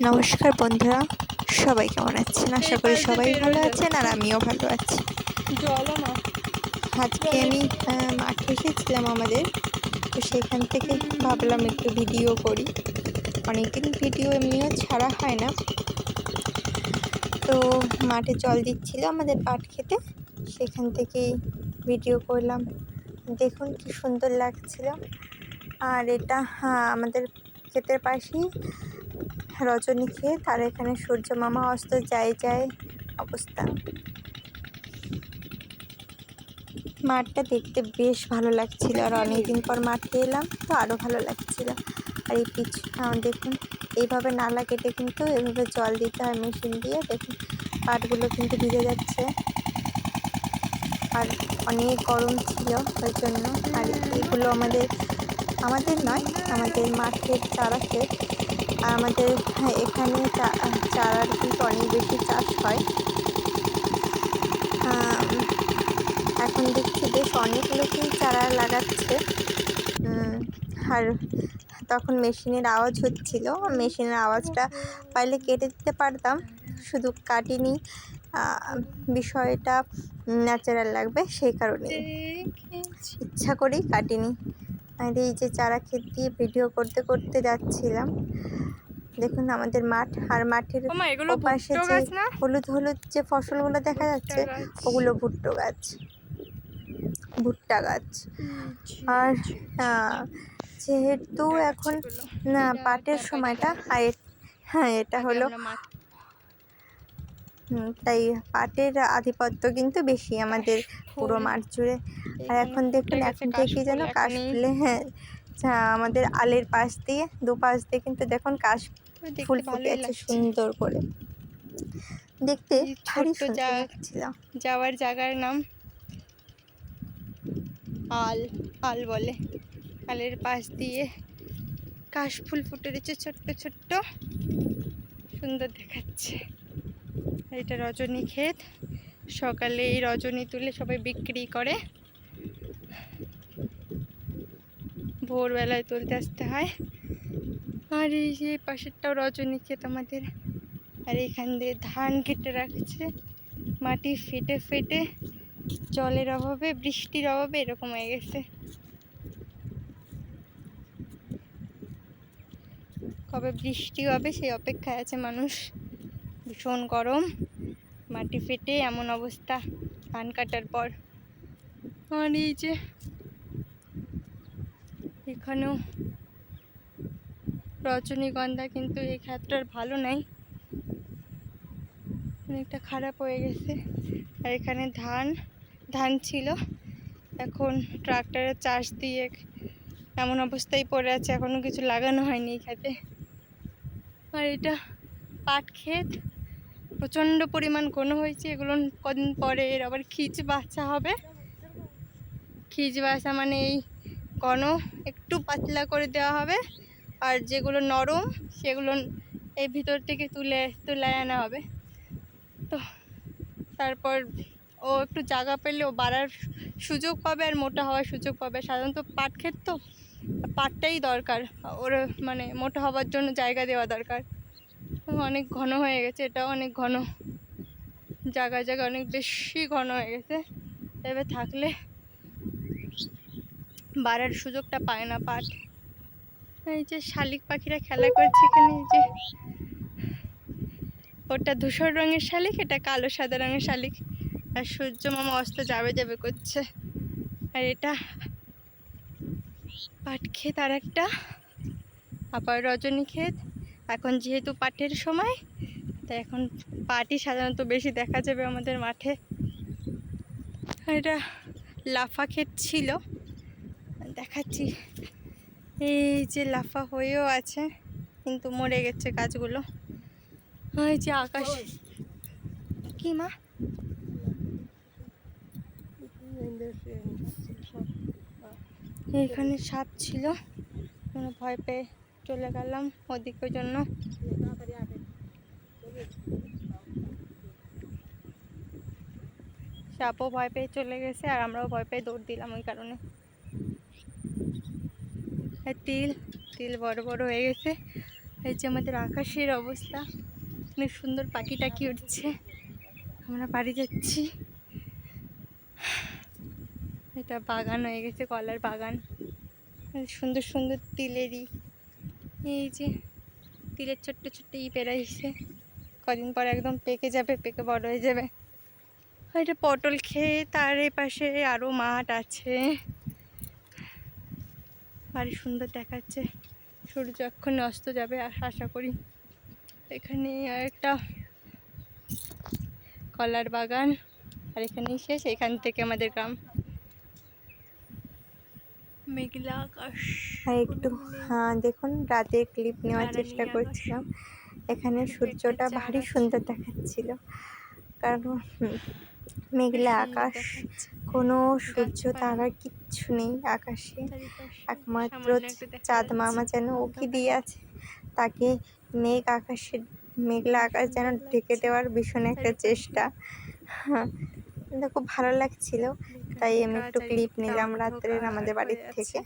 নমস্কার বন্ধুরা, সবাই কেমন আছেন? আশা করি সবাই ভালো আছেন আর আমিও ভালো আছি। আজকে আমি মাঠে এসেছিলাম আমাদের, তো সেখান থেকে ভাবলাম একটু ভিডিও করি। অনেকদিন ভিডিও এমনিও ছাড়া হয় না, তো মাঠে জল দিচ্ছিল আমাদের পাট খেতে, সেখান থেকেই ভিডিও করলাম। দেখুন কি সুন্দর লাগছিল। আর এটা আমাদের ক্ষেতের পাশেই রজনী ক্ষেত, আর এখানে সূর্য মামা অস্ত যায় অবস্থা। মাঠটা দেখতে বেশ ভালো লাগছিল, আর অনেকদিন পর মাঠে এলাম, তো আরও ভালো লাগছিল। আর এই দেখুন, এইভাবে নালা কেটে কিন্তু এভাবে জল দিতে হয় মেশিন দিয়ে। দেখুন পাটগুলো কিন্তু ভিজে যাচ্ছে, আর অনেক গরম ছিল ওই জন্য। আর এগুলো আমাদের নয়, আমাদের মাঠের চারা ক্ষেত। আর আমাদের এখানে চারার কিন্তু অনেক বেশি চাষ হয়। এখন দেখছি বেশ অনেক লোকই চারা লাগাচ্ছে। আর তখন মেশিনের আওয়াজ হচ্ছিল, মেশিনের আওয়াজটা পাইলে কেটে দিতে পারতাম, শুধু কাটিনি। বিষয়টা ন্যাচারাল লাগবে সেই কারণে ইচ্ছা করেই কাটিনি। আর এই যে চারা ক্ষেত দিয়ে ভিডিও করতে করতে যাচ্ছিলাম। দেখুন আমাদের মাঠ, আর মাঠের ওপাশে যে হলুদ হলুদ যে ফসলগুলো দেখা যাচ্ছে, ওগুলো ভুট্টা গাছ। আর যেহেতু এখন পাটের সময়টা, এটা হলো, তাই পাটের আধিপত্য কিন্তু বেশি আমাদের পুরো মাঠ জুড়ে। আর এখন দেখুন, এখন থেকে যেন কাশফুলে, আমাদের আলের পাশ দিয়ে দুপাশ দিয়ে কিন্তু দেখুন কাশফুল ফুটে আছে সুন্দর করে, দেখতে ভারী সুন্দর লাগছিল। যাওয়ার জায়গার নাম আল বলে। আলের পাশ দিয়ে কাশফুল ফুটে রয়েছে ছোট্ট ছোট্ট, সুন্দর দেখাচ্ছে। এটা রজনী ক্ষেত, সকালে এই রজনী তুলে সবাই বিক্রি করে, ভোরবেলায় তুলতে আসতে হয়। আর এই যে পাশেরটাও রজনী ক্ষেত আমাদের। আর এখান দিয়ে ধান কেটে রাখছে, মাটি ফেটে ফেটে জলের অভাবে, বৃষ্টির অভাবে এরকম হয়ে গেছে। কবে বৃষ্টি হবে সেই অপেক্ষায় আছে মানুষ। ভীষণ গরম, মাটি ফেটে এমন অবস্থা ধান কাটার পর। আর এই যে এখানেও রজনীগন্ধা, কিন্তু এই ক্ষেতটার ভালো নাই, অনেকটা খারাপ হয়ে গেছে। আর এখানে ধান ছিল, এখন ট্রাক্টরের চাষ দিয়ে এমন অবস্থায় পড়ে আছে, এখনো কিছু লাগানো হয়নি এই ক্ষেতে। আর এটা পাট ক্ষেত, প্রচণ্ড পরিমাণ ঘন হয়েছে। এগুলো কদিন পরে এর আবার খিচ বাছা হবে। খিচ বাছা মানে এই ঘন একটু পাতলা করে দেওয়া হবে, আর যেগুলো নরম সেগুলো এই ভিতর থেকে তুলে আনা হবে। তো তারপর ও একটু জায়গা পেলে ও বাড়ার সুযোগ পাবে আর মোটা হওয়ার সুযোগ পাবে। সাধারণত পাট ক্ষেত তো পাটটাই দরকার ওর, মানে মোটা হওয়ার জন্য জায়গা দেওয়া দরকার। অনেক ঘন হয়ে গেছে, এটাও অনেক ঘন, জায়গায় অনেক বেশি ঘন হয়ে গেছে। এভাবে থাকলে বাড়ার সুযোগটা পায় না পাট। এই যে শালিক পাখিরা খেলা করছে এখানে, এই যে ওটা ধূসর রঙের শালিক, এটা কালো সাদা রঙের শালিক। আর সূর্য মামা অস্ত যাবে করছে। আর এটা পাট ক্ষেত, আর একটা আবার রজনী ক্ষেত। এখন যেহেতু পাটের সময়, তাই এখন পাটই সাধারণত বেশি দেখা যাবে আমাদের মাঠে। এটা লাফা ক্ষেত ছিল, দেখাচ্ছি। এই যে লাফা হয়েও আছে, কিন্তু মরে গেছে গাছগুলো। এই যে আকাশ, কি মা, এখানে সাপ ছিল, ভয় পেয়ে চলে গেলাম ওদিকের জন্য। সাপও ভয় পেয়ে চলে গেছে, আর আমরাও ভয় পেয়ে দৌড় দিলাম ওই কারণে। তিল বড় বড় হয়ে গেছে, এই যে আমাদের আকাশের অবস্থা, অনেক সুন্দর পাখি টাকি উঠছে। আমরা বাড়ি যাচ্ছি। এটা বাগান হয়ে গেছে, কলার বাগান। সুন্দর সুন্দর তিলেরই, এই যে তিলের ছোট্ট ছোট্ট বেরাইছে, কদিন পর একদম পেকে যাবে, পেকে বড় হয়ে যাবে। এটা পটল খেয়ে তার পাশে আরো মাঠ আছে, ভারী সুন্দর দেখাচ্ছে। সূর্য এক্ষুনি অস্ত যাবে আশা করি। এখানে একটা কলার বাগান, আর এখানেই শেষ। এখান থেকে আমাদের গ্রাম। মেঘলা আকাশ, আর একটু দেখুন রাতের ক্লিপ নেওয়ার চেষ্টা করছিলাম। এখানে সূর্যটা ভারী সুন্দর দেখাচ্ছিল, কারণ মেঘলা আকাশ, কোনো সূর্য তারা কিচ্ছু নেই আকাশে, একমাত্র চাঁদ মামা যেন উঁকি দিয়ে আছে। তাকে মেঘলা আকাশ যেন ঢেকে দেওয়ার ভীষণ একটা চেষ্টা। খুব ভালো লাগছিল, তাই আমি একটু ক্লিপ নিলাম রাত্রের আমাদের বাড়ির থেকে।